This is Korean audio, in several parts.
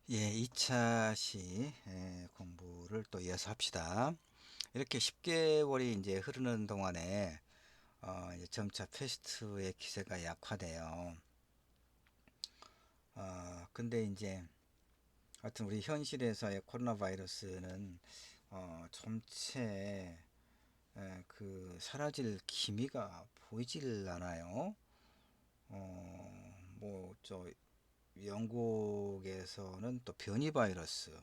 예, 2차 시 공부를 또 이어서 합시다. 이렇게 10개월이 이제 흐르는 동안에 이제 점차 패스트의 기세가 약화돼요. 근데 이제 하여튼 우리 현실에서의 코로나 바이러스는 점체 그 사라질 기미가 보이질 않아요. 뭐저 영국에서는 또 변이 바이러스,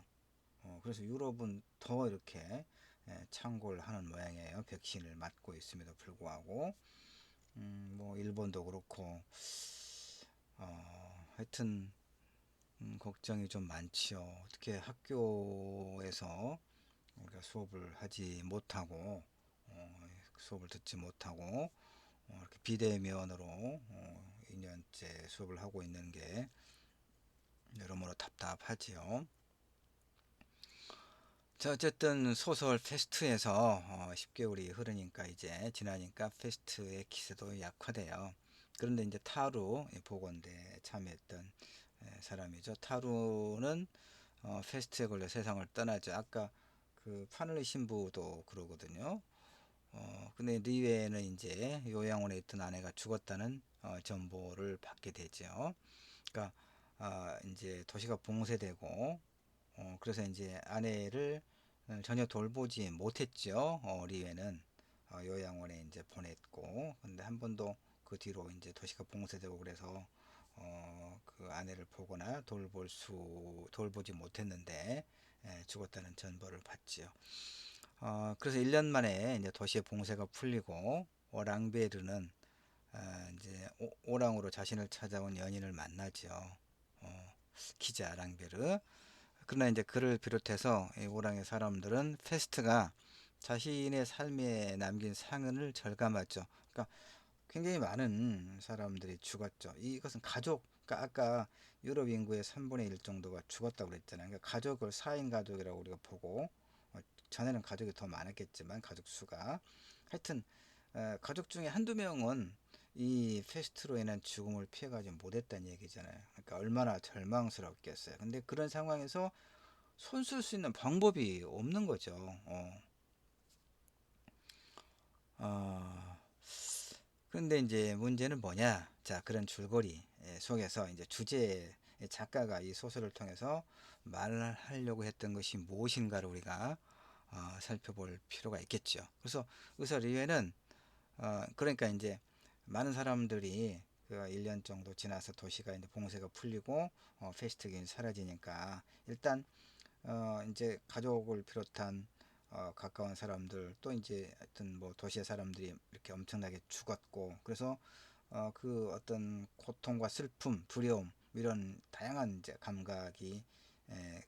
그래서 유럽은 더 이렇게 창궐 하는 모양이에요. 백신을 맞고 있음에도 불구하고. 뭐 일본도 그렇고, 하여튼 걱정이 좀 많지요. 어떻게 학교에서 우리가 수업을 하지 못하고, 수업을 듣지 못하고, 이렇게 비대면으로 2년째 수업을 하고 있는 게 여러모로 답답하지요. 자, 어쨌든 소설 페스트에서 10개월이 흐르니까 이제 지나니까 페스트의 기세도 약화돼요. 그런데 이제 타루 보건대에 참여했던 사람이죠. 타루는 페스트에 걸려 세상을 떠나죠. 아까 그 파널리 신부도 그러거든요. 근데 리웨는 이제 요양원에 있던 아내가 죽었다는 정보를 받게 되죠. 그러니까 이제 도시가 봉쇄되고, 그래서 이제 아내를 전혀 돌보지 못했죠. 리에는 요양원에 이제 보냈고, 근데 한 번도 그 뒤로 이제 도시가 봉쇄되고 그래서 그 아내를 보거나 돌보지 못했는데 죽었다는 전보를 받지요. 그래서 1년 만에 이제 도시의 봉쇄가 풀리고 오랑베르는 이제 오랑으로 자신을 찾아온 연인을 만나죠. 기자 랑베르. 그러나 이제 그를 비롯해서 이 오랑의 사람들은 페스트가 자신의 삶에 남긴 상흔을 절감하죠. 그러니까 굉장히 많은 사람들이 죽었죠. 이것은 가족, 그러니까 아까 유럽 인구의 3분의 1 정도가 죽었다고 그랬잖아요. 그러니까 가족을 4인 가족이라고 우리가 보고, 전에는 가족이 더 많았겠지만 가족 수가 하여튼 가족 중에 한두 명은 이 페스트로 인한 죽음을 피해가지 못했다는 얘기잖아요. 그러니까 얼마나 절망스럽겠어요. 근데 그런 상황에서 손 쓸 수 있는 방법이 없는 거죠. 어, 그런데 이제 문제는 뭐냐? 자, 그런 줄거리 속에서 이제 주제 작가가 이 소설을 통해서 말을 하려고 했던 것이 무엇인가를 우리가 살펴볼 필요가 있겠죠. 그래서 의사 리웨는 그러니까 이제 많은 사람들이 그 1년 정도 지나서 도시가 이제 봉쇄가 풀리고 페스트가 사라지니까 일단 이제 가족을 비롯한 가까운 사람들 또 이제 하여튼 뭐 도시의 사람들이 이렇게 엄청나게 죽었고 그래서 그 어떤 고통과 슬픔, 두려움 이런 다양한 이제 감각이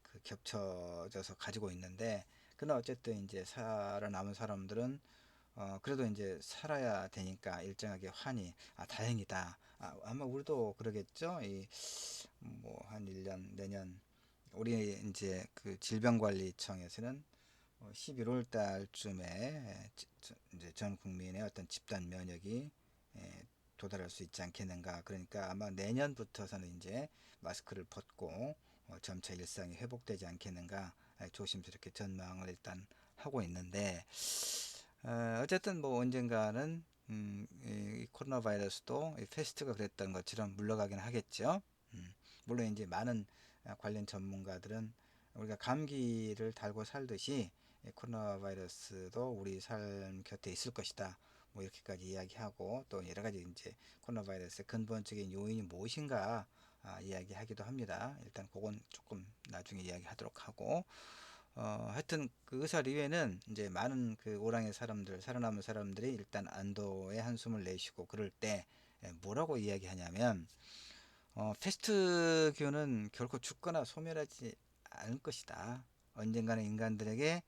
그 겹쳐져서 가지고 있는데 그러나 어쨌든 이제 살아남은 사람들은 그래도 이제 살아야 되니까 일정하게 환히 다행이다. 아마 우리도 그러겠죠. 이 뭐 한 1년 내년 우리 이제 그 질병관리청에서는 11월 달쯤에 이제 전 국민의 어떤 집단 면역이 도달할 수 있지 않겠는가. 그러니까 아마 내년부터서는 이제 마스크를 벗고 점차 일상이 회복되지 않겠는가. 조심스럽게 전망을 일단 하고 있는데 어쨌든 뭐 언젠가는 이 코로나 바이러스도 이 패스트가 그랬던 것처럼 물러가긴 하겠죠. 물론 이제 많은 관련 전문가들은 우리가 감기를 달고 살듯이 코로나 바이러스도 우리 삶 곁에 있을 것이다. 뭐 이렇게까지 이야기하고 또 여러 가지 이제 코로나 바이러스의 근본적인 요인이 무엇인가 이야기하기도 합니다. 일단 그건 조금 나중에 이야기하도록 하고 하여튼 그 의사 리웨는 이제 많은 그 오랑의 사람들 살아남은 사람들이 일단 안도의 한숨을 내쉬고 그럴 때 뭐라고 이야기하냐면 패스트교는 결코 죽거나 소멸하지 않을 것이다. 언젠가는 인간들에게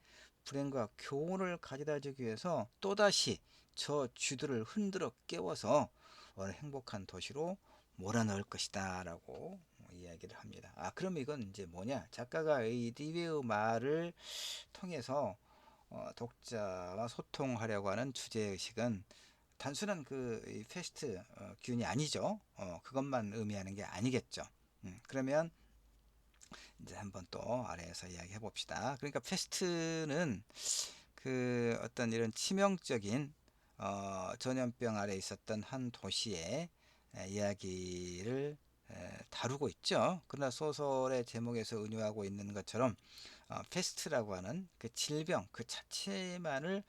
불행과 교훈을 가져다 주기 위해서 또다시 저 쥐들을 흔들어 깨워서 어느 행복한 도시로 몰아넣을 것이다. 라고 이야기를 합니다. 그럼 이건 이제 뭐냐? 작가가 이 리뷰 말을 통해서 독자와 소통하려고 하는 주제의식은 단순한 그 패스트 균이 아니죠. 그것만 의미하는 게 아니겠죠. 그러면 이제 한번 또 아래에서 이야기해 봅시다. 그러니까 패스트는 그 어떤 이런 치명적인 전염병 아래 있었던 한 도시의 이야기를 다루고 있죠. 그러나 소설의 제목에서 은유하고 있는 것처럼 패스트라고 하는 그 질병 그 자체만을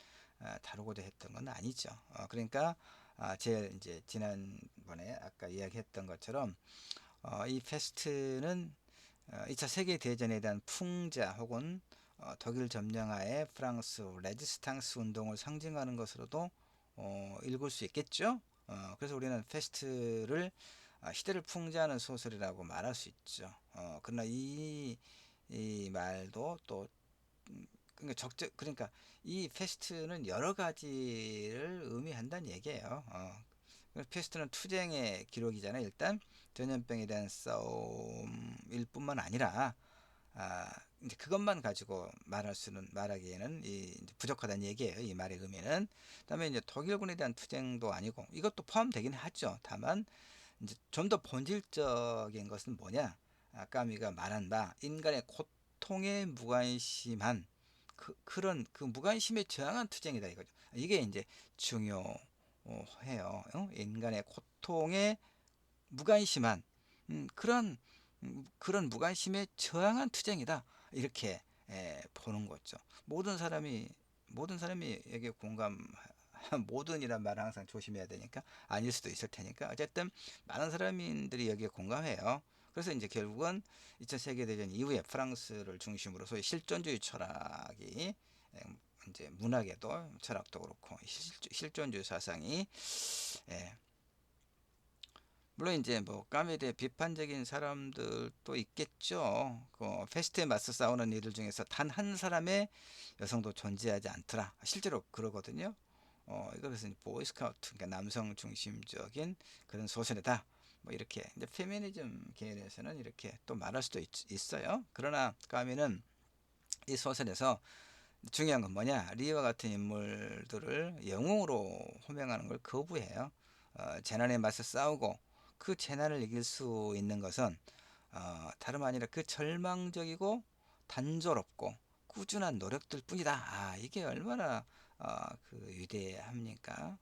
다루고자 했던 건 아니죠. 그러니까 제 이제 지난번에 아까 이야기했던 것처럼 이 패스트는 2차 세계대전에 대한 풍자 혹은 독일 점령하에 프랑스 레지스탕스 운동을 상징하는 것으로도 읽을 수 있겠죠. 그래서 우리는 패스트를 시대를 풍자하는 소설이라고 말할 수 있죠. 그러나 이 말도 또 그러니까 그러니까 이 패스트는 여러 가지를 의미한다는 얘기예요. 패스트는 투쟁의 기록이잖아요. 일단 전염병에 대한 싸움일 뿐만 아니라 아, 이제 그것만 가지고 말하기에는 이제 부족하다는 얘기예요. 이 말의 의미는. 그다음에 이제 독일군에 대한 투쟁도 아니고 이것도 포함되긴 하죠. 다만 이제 좀 더 본질적인 것은 뭐냐? 까미가 말한 바 인간의 고통에 무관심한 그런 그 무관심에 저항한 투쟁이다 이거죠. 이게 이제 중요해요. 인간의 고통에 무관심한 그런 무관심에 저항한 투쟁이다 이렇게 보는 거죠. 모든 사람이 여기에 공감 모든이란 말을 항상 조심해야 되니까 아닐 수도 있을 테니까 어쨌든 많은 사람들이 여기에 공감해요. 그래서 이제 결국은 2차 세계대전 이후에 프랑스를 중심으로 소위 실존주의 철학이 이제 문학에도 철학도 그렇고 실존주의 사상이 예, 물론 이제 뭐 까메에 대해 비판적인 사람들도 있겠죠. 그 패스트에 맞서 싸우는 이들 중에서 단 한 사람의 여성도 존재하지 않더라. 실제로 그러거든요. 이것은 보이스카우트, 그러니까 남성 중심적인 그런 소설이다. 뭐 이렇게 이제 페미니즘 계열에서는 이렇게 또 말할 수도 있어요. 그러나 까미는 이 소설에서 중요한 건 뭐냐? 리와 같은 인물들을 영웅으로 호명하는 걸 거부해요. 재난에 맞서 싸우고 그 재난을 이길 수 있는 것은 다름 아니라 그 절망적이고 단조롭고 꾸준한 노력들 뿐이다. 이게 얼마나 그 위대합니까?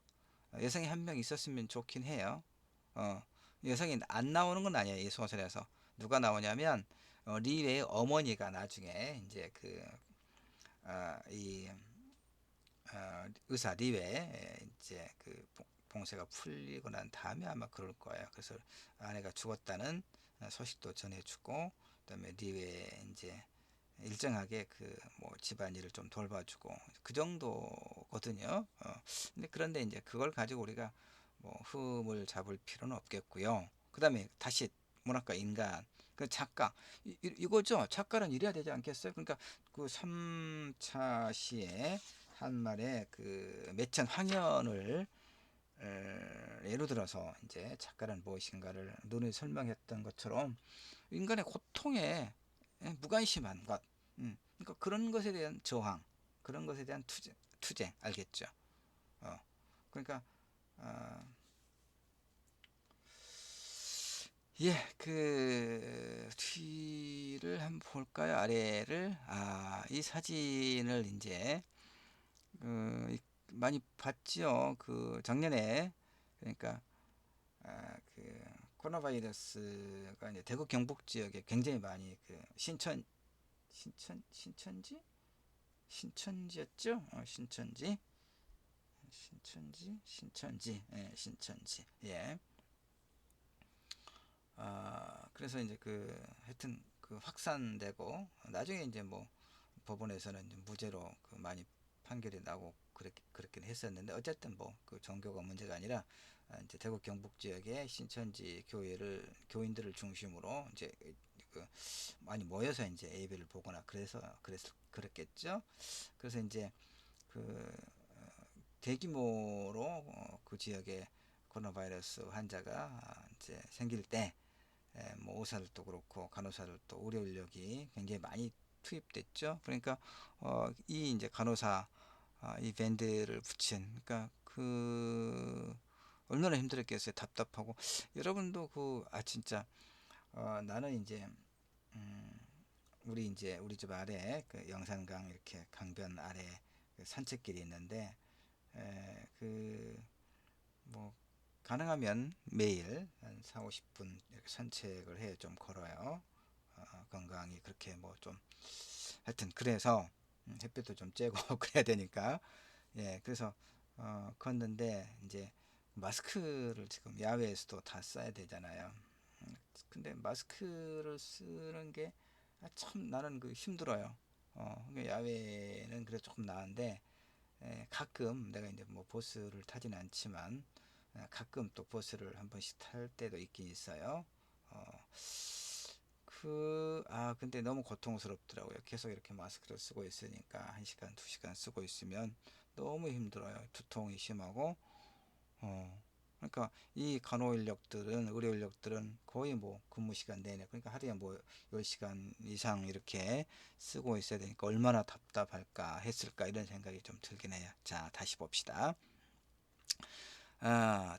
여성이 한 명 있었으면 좋긴 해요. 어, 여성이 안 나오는 건 아니에요. 이 소설에서 누가 나오냐면 리의 어머니가 나중에 이제 이 의사 리웨 이제 그 봉쇄가 풀리고 난 다음에 아마 그럴 거예요. 그래서 아내가 죽었다는 소식도 전해주고 그다음에 리웨 이제 일정하게 그 뭐 집안일을 좀 돌봐주고 그 정도거든요. 근데 그런데 이제 그걸 가지고 우리가 뭐 흠을 잡을 필요는 없겠고요. 그다음에 다시 문학과 인간 그 작가 이거죠. 작가는 이래야 되지 않겠어요? 그러니까 그 3차 시에 한 말에 그 매천 황현을 예로 들어서 이제 작가란 무엇인가를 눈에 설명했던 것처럼 인간의 고통에 무관심한 것, 그러니까 그런 것에 대한 저항, 그런 것에 대한 투쟁 알겠죠? 그러니까 어, 예, 그 뒤를 한번 볼까요? 아래를 이 사진을 이제 많이 봤죠. 그 작년에 그러니까 그 코로나 바이러스가 이제 대구 경북 지역에 굉장히 많이 그 신천지였죠? 신천지, 예, 신천지, 예. 그래서 이제 그 하여튼 그 확산되고 나중에 이제 뭐 법원에서는 이제 무죄로 그 많이 판결이 나고 그렇긴 했었는데 어쨌든 뭐 그 종교가 문제가 아니라 이제 대구 경북 지역의 신천지 교인들을 중심으로 이제 그 많이 모여서 이제 예배를 보거나 그랬겠죠. 그래서 이제 그 대규모로 그 지역에 코로나 바이러스 환자가 이제 생길 때 뭐 의사들도 그렇고 간호사들도 의료 인력이 굉장히 많이 투입됐죠. 그러니까 이 이제 간호사 이 밴드를 붙인 그러니까 그 얼마나 힘들었겠어요. 답답하고 여러분도 진짜 나는 이제 음, 우리 집 아래 그 영산강 이렇게 강변 아래 그 산책길이 있는데, 그 뭐 가능하면 매일 한 4, 50분 이렇게 산책을 해요. 좀 걸어요. 건강이 그렇게 뭐 좀 하여튼 그래서 햇빛도 좀 쬐고 그래야 되니까, 그래서 걷는데 이제 마스크를 지금 야외에서도 다 써야 되잖아요. 근데 마스크를 쓰는 게 참 나는 그 힘들어요. 그러니까 야외는 그래도 조금 나은데, 가끔 내가 이제 뭐 버스를 타진 않지만 가끔 또 버스를 한 번씩 탈 때도 있긴 있어요. 어, 근데 너무 고통스럽더라고요. 계속 이렇게 마스크를 쓰고 있으니까 1시간, 2시간 쓰고 있으면 너무 힘들어요. 두통이 심하고, 그러니까 이 간호 인력들은, 의료 인력들은 거의 뭐 근무 시간 내내, 그러니까 하루에 뭐 10시간 이상 이렇게 쓰고 있어야 되니까 얼마나 답답할까 했을까 이런 생각이 좀 들긴 해요. 자, 다시 봅시다.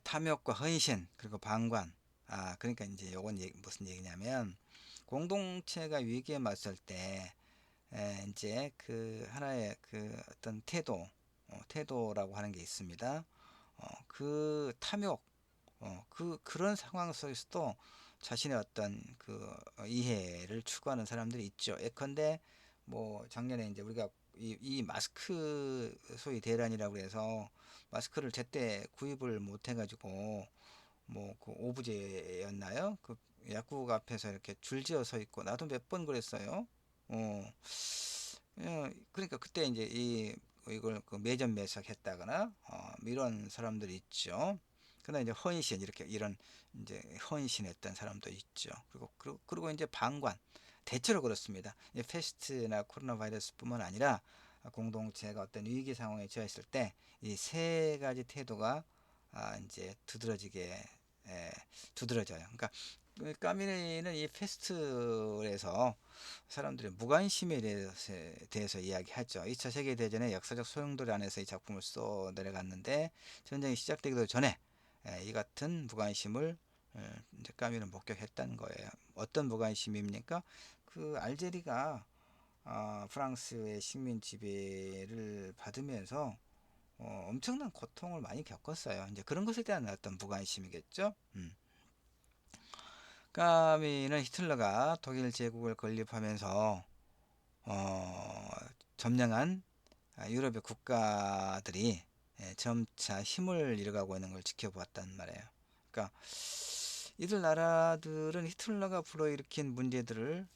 탐욕과 헌신, 그리고 방관. 그러니까 이제 요건 무슨 얘기냐면, 공동체가 위기에 맞설 때 이제 그 하나의 그 어떤 태도라고 하는 게 있습니다. 그 탐욕, 그런 상황 속에서도 자신의 어떤 그 이해를 추구하는 사람들이 있죠. 예컨대 뭐 작년에 이제 우리가 이 마스크 소위 대란이라고 해서 마스크를 제때 구입을 못 해가지고 뭐 그 오브제였나요? 그 약국 앞에서 이렇게 줄지어 서 있고 나도 몇 번 그랬어요. 어, 그러니까 그때 이제 이걸 그 매점 매석했다거나 이런 사람들이 있죠. 그러나 이제 헌신 이렇게 이런 이제 헌신했던 사람도 있죠. 그리고 이제 방관 대체로 그렇습니다. 패스트나 코로나 바이러스뿐만 아니라 공동체가 어떤 위기 상황에 처했을 때 이 세 가지 태도가 이제 두드러져요. 그러니까 까미네는 이 페스트에서 사람들이 무관심에 대해서 이야기하죠. 2차 세계대전의 역사적 소용돌이 안에서 이 작품을 써 내려갔는데, 전쟁이 시작되기도 전에 이 같은 무관심을 이제 까미는 목격했다는 거예요. 어떤 무관심입니까? 그 알제리가 프랑스의 식민 지배를 받으면서 엄청난 고통을 많이 겪었어요. 이제 그런 것에 대한 어떤 무관심이겠죠. 까미는 히틀러가 독일 제국을 건립하면서 어, 점령한 유럽의 국가들이 점차 힘을 잃어가고 있는 걸 지켜보았단 말이에요. 그러니까 이들 나라들은 히틀러가 불러일으킨 문제들을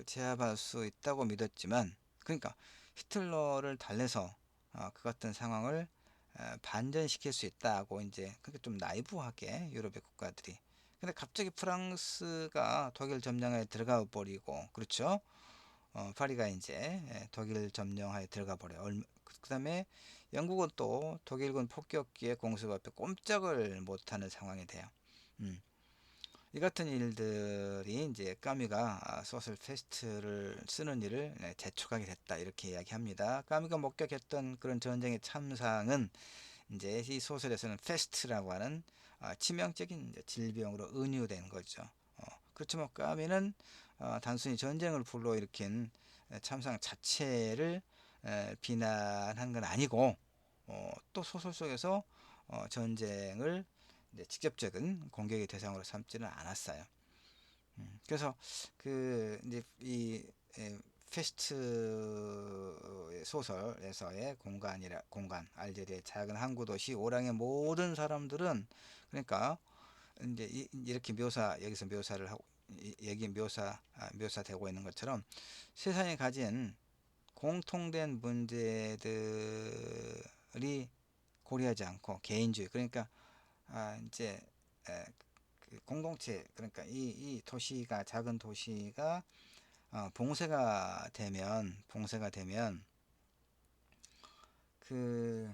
제압할 수 있다고 믿었지만, 그러니까 히틀러를 달래서 그 같은 상황을 반전시킬 수 있다고 이제 그렇게 좀 나이브하게 유럽의 국가들이. 근데 갑자기 프랑스가 독일 점령에 들어가 버리고, 그렇죠? 파리가 이제 독일 점령하에 들어가 버려요. 그다음에 영국은 또 독일군 폭격기의 공습 앞에 꼼짝을 못하는 상황이 돼요. 음. 이 같은 일들이 이제 까미가 소설 페스트를 쓰는 일을 재촉하게 됐다 이렇게 이야기합니다. 까미가 목격했던 그런 전쟁의 참상은 이제 이 소설에서는 페스트라고 하는 치명적인 이제 질병으로 은유된 거죠. 그렇지만 까미는 단순히 전쟁을 불러일으킨 참상 자체를 비난한 건 아니고, 또 소설 속에서 전쟁을 이제 직접적인 공격의 대상으로 삼지는 않았어요. 그래서 그 이제 이 페스트 소설에서의 공간 알제리의 작은 항구 도시 오랑의 모든 사람들은, 그러니까 이제 이렇게 여기서 묘사를 하고 여기 묘사되고 있는 것처럼 세상에 가진 공통된 문제들이 고려하지 않고 개인주의, 그러니까 이제 에, 그 공동체, 그러니까 이 도시가 작은 도시가 봉쇄가 되면 그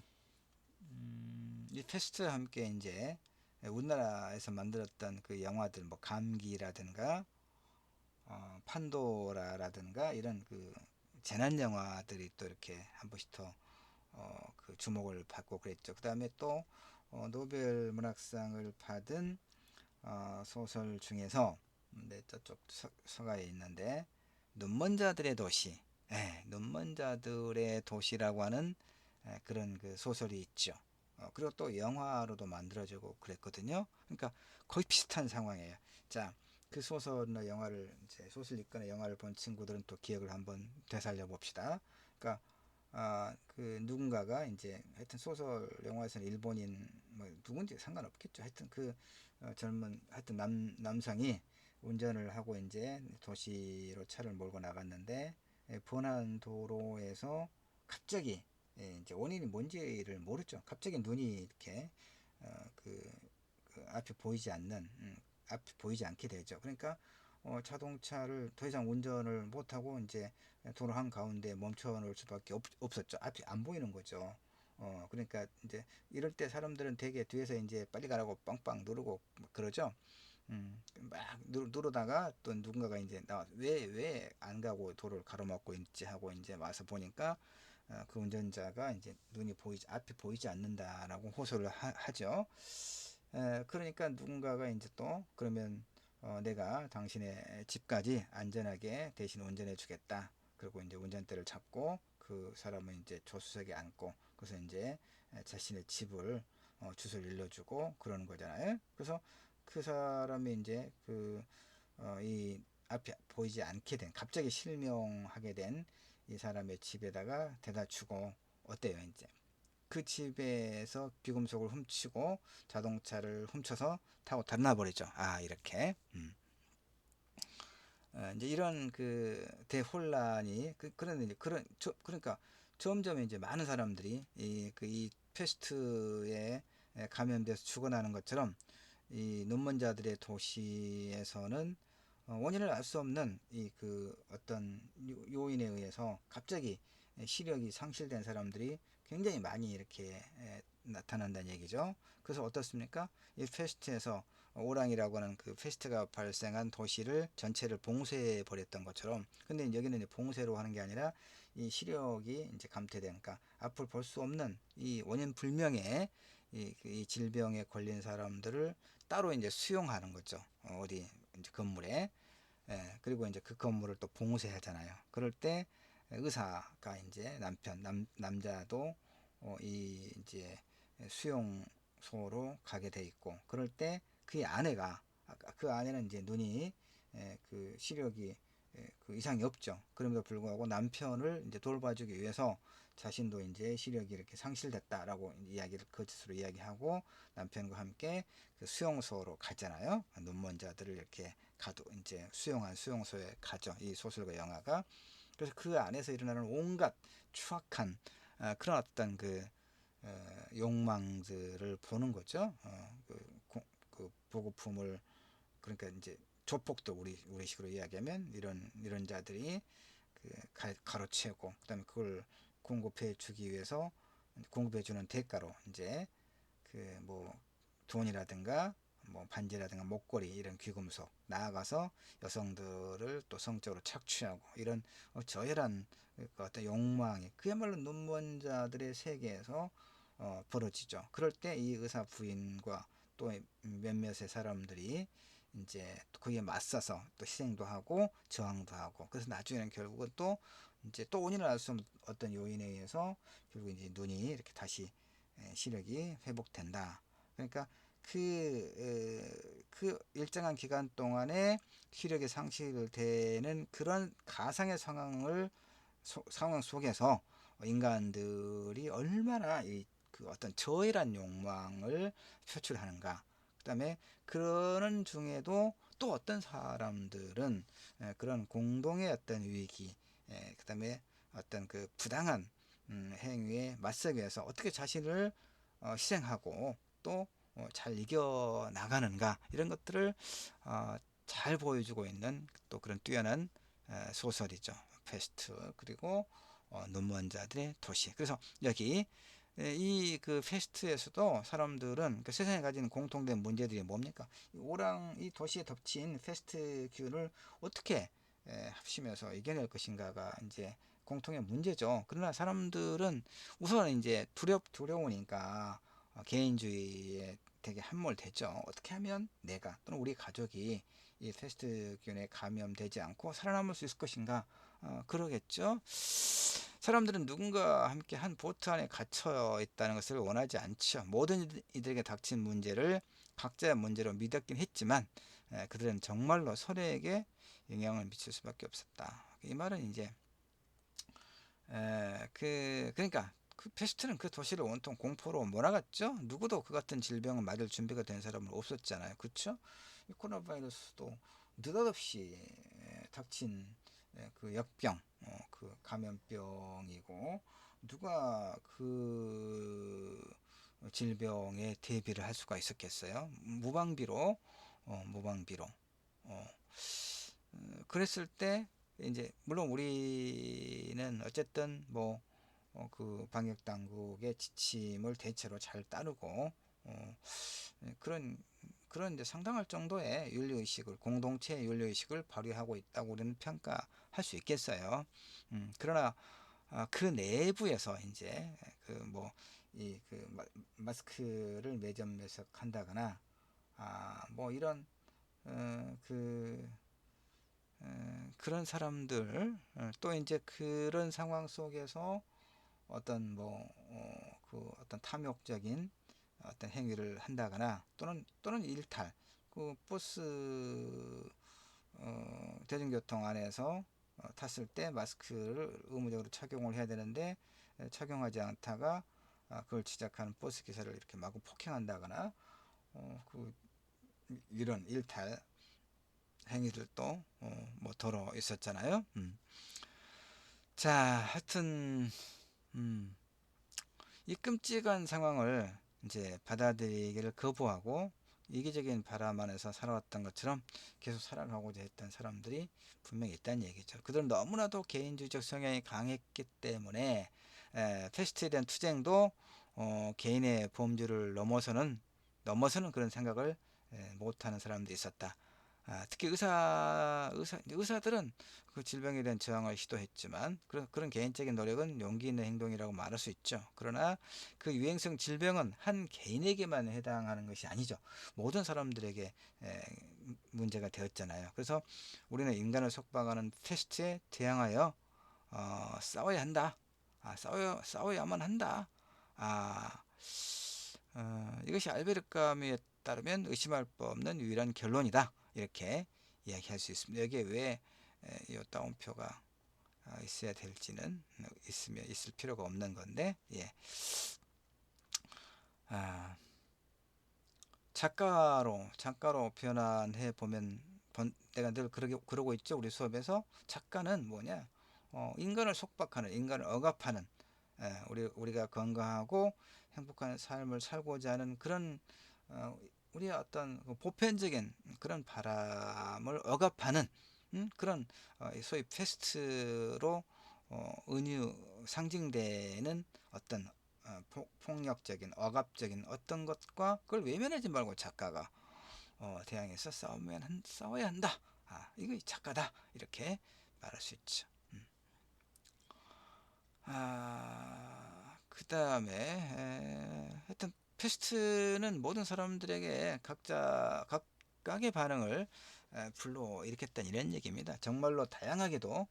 이 페스트와 함께 이제 우리나라에서 만들었던 그 영화들 뭐 감기라든가 판도라라든가 이런 그 재난 영화들이 또 이렇게 한 번씩 더 그 주목을 받고 그랬죠. 그 다음에 또 노벨 문학상을 받은 소설 중에서 네, 저쪽 서가에 있는데 눈먼 자들의 도시, 눈먼 자들의 도시라고 하는 그런 그 소설이 있죠. 그리고 또 영화로도 만들어지고 그랬거든요. 그러니까 거의 비슷한 상황이에요. 자, 그 소설이나 영화를 이제 소설 읽거나 영화를 본 친구들은 또 기억을 한번 되살려 봅시다. 그러니까 그 누군가가 이제 하여튼 소설 영화에서는 일본인 뭐 누군지 상관없겠죠. 하여튼 그 젊은 하여튼 남성이 운전을 하고 이제 도시로 차를 몰고 나갔는데 번화한 도로에서 갑자기 이제 원인이 뭔지를 모르죠. 갑자기 눈이 이렇게 그 앞이 보이지 않는 앞이 보이지 않게 되죠. 그러니까 자동차를 더 이상 운전을 못하고 이제 도로 한 가운데 멈춰 놓을 수밖에 없었죠. 앞이 안 보이는 거죠. 그러니까 이제 이럴 때 사람들은 대개 뒤에서 이제 빨리 가라고 빵빵 누르고 그러죠. 막 누르다가 또 누군가가 이제 나 왜 안 가고 도로를 가로막고 있지 하고 이제 와서 보니까 그 운전자가 이제 눈이 보이지 앞이 보이지 않는다라고 호소를 하죠. 그러니까 누군가가 이제 또 그러면 내가 당신의 집까지 안전하게 대신 운전해 주겠다. 그리고 이제 운전대를 잡고 그 사람은 이제 조수석에 앉고 그래서 이제 자신의 집을 주소를 일러주고 그러는 거잖아요. 그래서 그 사람이 이제 이 앞이 보이지 않게 된 갑자기 실명하게 된 이 사람의 집에다가 대다 주고 어때요 이제 그 집에서 귀금속을 훔치고 자동차를 훔쳐서 타고 달아나버리죠. 이렇게. 이제 이런 그 대혼란이 그런 이제 그러니까 점점 이제 많은 사람들이 이 패스트에 감염돼서 죽어나는 것처럼 이 눈먼 자들의 도시에서는 원인을 알 수 없는 이 그 어떤 요인에 의해서 갑자기 시력이 상실된 사람들이 굉장히 많이 이렇게 나타난다는 얘기죠. 그래서 어떻습니까? 이 페스트에서 오랑이라고 하는 그 페스트가 발생한 도시를 전체를 봉쇄해 버렸던 것처럼, 근데 여기는 이제 봉쇄로 하는 게 아니라 이 시력이 이제 감퇴되니까 앞을 볼 수 없는 이 원인 불명의 이 질병에 걸린 사람들을 따로 이제 수용하는 거죠. 어디 이제 건물에. 그리고 이제 그 건물을 또 봉쇄하잖아요. 그럴 때 의사가 이제 남자도 이 이제 수용소로 가게 돼 있고, 그럴 때 그 아내가 그 아내는 이제 눈이 그 시력이 그 이상이 없죠. 그럼에도 불구하고 남편을 이제 돌봐주기 위해서 자신도 이제 시력이 이렇게 상실됐다라고 이야기를 거짓으로 이야기하고 남편과 함께 그 수용소로 가잖아요. 눈먼 자들을 이렇게 가도 이제 수용한 수용소에 가죠. 이 소설과 영화가. 그래서 그 안에서 일어나는 온갖 추악한 그런 어떤 그 욕망들을 보는 거죠. 그 보급품을 그러니까 이제 조폭도 우리식으로 이야기하면 이런 자들이 그 가로채고 그다음에 그걸 공급해 주기 위해서 공급해 주는 대가로 이제 그 뭐 돈이라든가 뭐 반지라든가 목걸이 이런 귀금속 나아가서 여성들을 또 성적으로 착취하고 이런 저열한 그 어떤 욕망이 그야말로 눈먼 자들의 세계에서 벌어지죠. 그럴 때 이 의사 부인과 또 몇몇의 사람들이 이제 거기에 맞서서 또 희생도 하고 저항도 하고, 그래서 나중에는 결국은 또 이제 또 원인을 알 수 없는 어떤 요인에 의해서 결국 이제 눈이 이렇게 다시 시력이 회복된다. 그러니까 그 일정한 기간 동안에 시력이 상실되는 그런 가상의 상황 속에서 인간들이 얼마나 그 어떤 저열한 욕망을 표출하는가. 그다음에 그러는 중에도 또 어떤 사람들은 그런 공동의 어떤 위기, 그다음에 어떤 그 부당한 행위에 맞서기 위해서 어떻게 자신을 희생하고 또 잘 이겨 나가는가, 이런 것들을 잘 보여주고 있는 또 그런 뛰어난 소설이죠. 페스트 그리고 눈먼 자들의 도시. 그래서 여기 이 그 페스트에서도 사람들은 그 세상에 가지는 공통된 문제들이 뭡니까? 이 도시에 덮친 페스트균을 어떻게 합심해서 이겨낼 것인가가 이제 공통의 문제죠. 그러나 사람들은 우선 이제 두려우니까 개인주의에 되게 함몰되죠. 어떻게 하면 내가 또는 우리 가족이 이 패스트균에 감염되지 않고 살아남을 수 있을 것인가? 그러겠죠. 사람들은 누군가 함께 한 보트 안에 갇혀 있다는 것을 원하지 않죠. 모든 이들에게 닥친 문제를 각자의 문제로 믿었긴 했지만 그들은 정말로 서로에게 영향을 미칠 수밖에 없었다. 이 말은 이제 그러니까 그 페스트는 그 도시를 온통 공포로 몰아갔죠. 누구도 그 같은 질병을 맞을 준비가 된 사람은 없었잖아요. 그렇죠? 이 코로나 바이러스도 느닷없이 닥친 그 역병, 그 감염병이고 누가 그 질병에 대비를 할 수가 있었겠어요? 무방비로. 어, 그랬을 때 이제 물론 우리는 어쨌든 뭐 그 방역 당국의 지침을 대체로 잘 따르고 그런 이제 상당할 정도의 윤리의식을 공동체 윤리의식을 발휘하고 있다고 우리는 평가할 수 있겠어요. 그러나 그 내부에서 이제 그 뭐 이 그 마스크를 매점매석한다거나 뭐 이런 그 그런 사람들 또 이제 그런 상황 속에서 어떤 그 어떤 탐욕적인 어떤 행위를 한다거나 또는 일탈 그 버스 대중교통 안에서 탔을 때 마스크를 의무적으로 착용을 해야 되는데 착용하지 않다가 그걸 지적하는 버스 기사를 이렇게 마구 폭행한다거나 그 이런 일탈 행위들도 뭐 더러 있었잖아요. 자, 하여튼 이 끔찍한 상황을 이제 받아들이기를 거부하고 이기적인 바람 안에서 살아왔던 것처럼 계속 살아가고자 했던 사람들이 분명히 있다는 얘기죠. 그들은 너무나도 개인주의적 성향이 강했기 때문에 패스트에 대한 투쟁도 개인의 범주를 넘어서는 그런 생각을 못하는 사람들이 있었다. 특히 의사들은 그 질병에 대한 저항을 시도했지만 그런 개인적인 노력은 용기 있는 행동이라고 말할 수 있죠. 그러나 그 유행성 질병은 한 개인에게만 해당하는 것이 아니죠. 모든 사람들에게 문제가 되었잖아요. 그래서 우리는 인간을 속박하는 패스트에 대항하여 싸워야 한다. 싸워야만 한다. 아, 이것이 알베르 까뮈에 따르면 의심할 바 없는 유일한 결론이다. 이렇게 이야기할 수 있습니다. 여기에 왜 이 따옴표가 있어야 될지는 있을 필요가 없는 건데, 예. 아, 작가로 변환해 보면 내가 늘 그러고 있죠. 우리 수업에서 작가는 뭐냐? 인간을 속박하는, 인간을 억압하는, 우리가 건강하고 행복한 삶을 살고자 하는 그런 우리의 어떤 보편적인 그런 바람을 억압하는 그런 소위 패스트로 은유 상징되는 어떤 폭력적인 억압적인 어떤 것과 그걸 외면하지 말고 작가가 대항해서 싸워야 한다. 이거 작가다. 이렇게 말할 수 있죠. 그 다음에 하여튼 패스트는 모든 사람들에게 각각의 반응을 불러일으켰다는 이런 얘기입니다. 정말로 다양하게도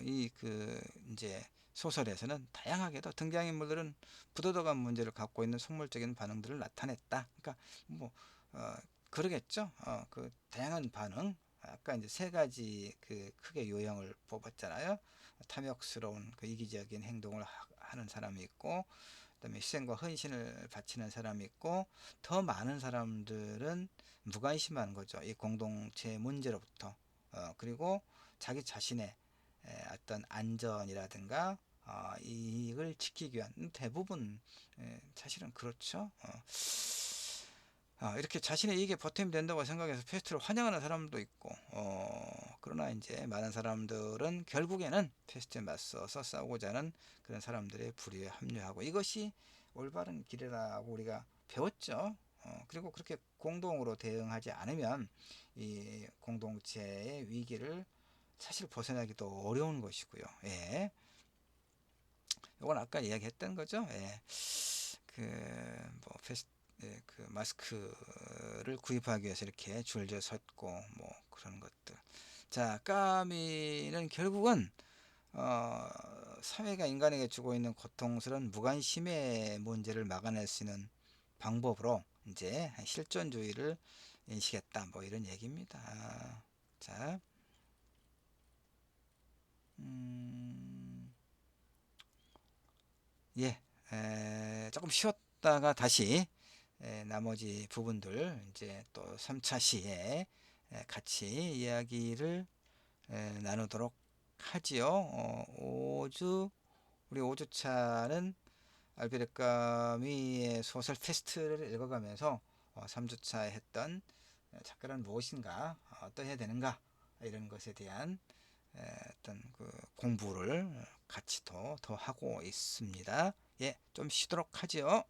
이 그 이제 소설에서는 다양하게도 등장인물들은 부도덕한 문제를 갖고 있는 속물적인 반응들을 나타냈다. 그러니까 뭐 그러겠죠. 그 다양한 반응. 아까 이제 세 가지 그 크게 요형을 뽑았잖아요. 탐욕스러운 그 이기적인 행동을 하는 사람이 있고, 그다음에 희생과 헌신을 바치는 사람이 있고, 더 많은 사람들은 무관심한 거죠. 이 공동체 문제로부터. 그리고 자기 자신의 어떤 안전이라든가 이익을 지키기 위한 대부분 사실은 그렇죠. 이렇게 자신의 이익에 보탬이 된다고 생각해서 패스트를 환영하는 사람도 있고, 그러나 이제 많은 사람들은 결국에는 패스트에 맞서서 싸우고자 하는 그런 사람들의 부류에 합류하고 이것이 올바른 길이라고 우리가 배웠죠. 그리고 그렇게 공동으로 대응하지 않으면 이 공동체의 위기를 사실 벗어나기도 어려운 것이고요. 예. 이건 아까 이야기했던 거죠. 예. 그, 뭐, 예, 그 마스크를 구입하기 위해서 이렇게 줄지어 섰고 뭐 그런 것들. 자, 까미는 결국은 어, 사회가 인간에게 주고 있는 고통스러운 무관심의 문제를 막아낼 수 있는 방법으로 이제 실존주의를 인식했다. 뭐 이런 얘기입니다. 자, 음, 예, 조금 쉬었다가 다시 나머지 부분들 이제 또 3차 시에 같이 이야기를 나누도록 하지요. 5주 우리 5주차는 알베르 까미의 소설 테스트를 읽어가면서 3주차에 했던 작가는 무엇인가, 어떠해야 되는가 이런 것에 대한 어떤 그 공부를 같이 더 하고 있습니다. 예, 좀 쉬도록 하죠.